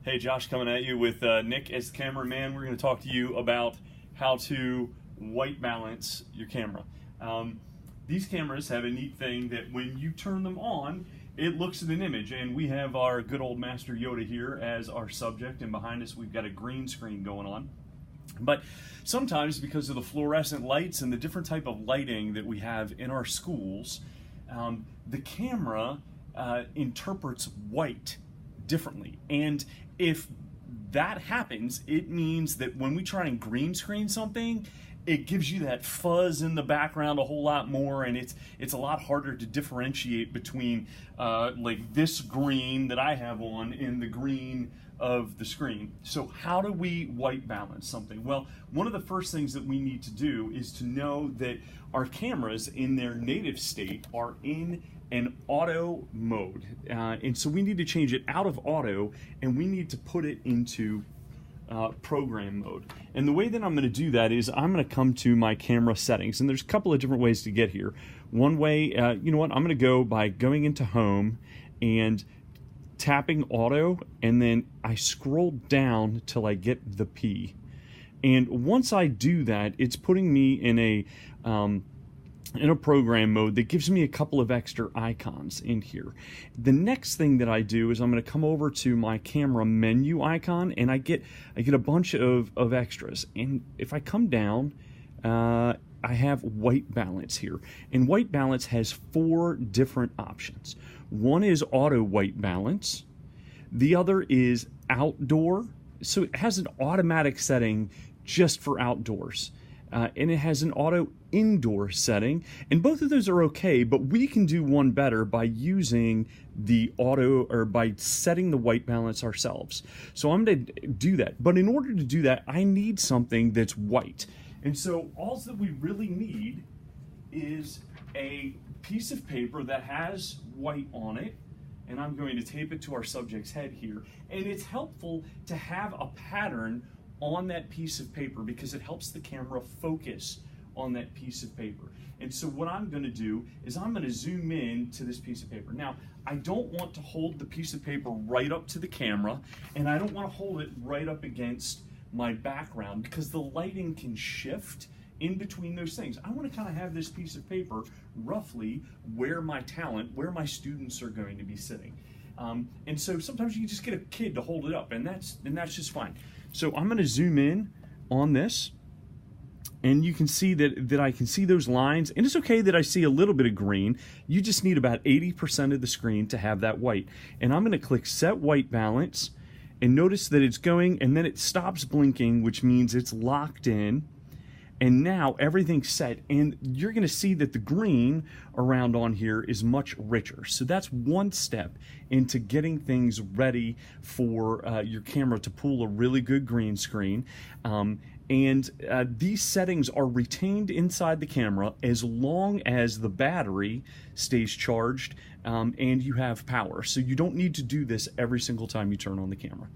Hey, Josh coming at you with Nick as the cameraman. We're going to talk to you about how to white balance your camera. These cameras have a neat thing that when you turn them on, it looks at an image, and we have our good old Master Yoda here as our subject, and behind us we've got a green screen going on. But sometimes, because of the fluorescent lights and the different type of lighting that we have in our schools, the camera interprets white differently. And if that happens, it means that when we try and green screen something, it gives you that fuzz in the background a whole lot more, and it's a lot harder to differentiate between like this green that I have on and the green of the screen. So how do we white balance something? Well, one of the first things that we need to do is to know that our cameras in their native state are in an auto mode, and so we need to change it out of auto and we need to put it into program mode. And the way that I'm going to do that is I'm going to come to my camera settings, and there's a couple of different ways to get here. One way, you know what, I'm going to go by going into home and tapping auto, and then I scroll down till I get the P. And once I do that, it's putting me in a program mode that gives me a couple of extra icons in here. The next thing that I do is I'm going to come over to my camera menu icon, and I get a bunch of extras. And if I come down, I have white balance here, and white balance has 4 different options. One is auto white balance, the other is outdoor, so it has an automatic setting just for outdoors. And it has an auto indoor setting, and both of those are okay, but we can do one better by using the auto, or by setting the white balance ourselves. So I'm going to do that, but in order to do that, I need something that's white. And so all that we really need is a piece of paper that has white on it, and I'm going to tape it to our subject's head here. And it's helpful to have a pattern on that piece of paper because it helps the camera focus on that piece of paper. And so what I'm going to do is I'm going to zoom in to this piece of paper. Now, I don't want to hold the piece of paper right up to the camera, and I don't want to hold it right up against my background because the lighting can shift in between those things. I want to kind of have this piece of paper roughly where my students are going to be sitting. And so sometimes you can just get a kid to hold it up, and that's just fine. So I'm going to zoom in on this, and you can see that I can see those lines, and it's okay that I see a little bit of green. You just need about 80% of the screen to have that white. And I'm going to click Set White Balance, and notice that it's going, and then it stops blinking, which means it's locked in. And now everything's set, and you're going to see that the green around on here is much richer. So that's one step into getting things ready for your camera to pull a really good green screen. These settings are retained inside the camera as long as the battery stays charged and you have power. So you don't need to do this every single time you turn on the camera.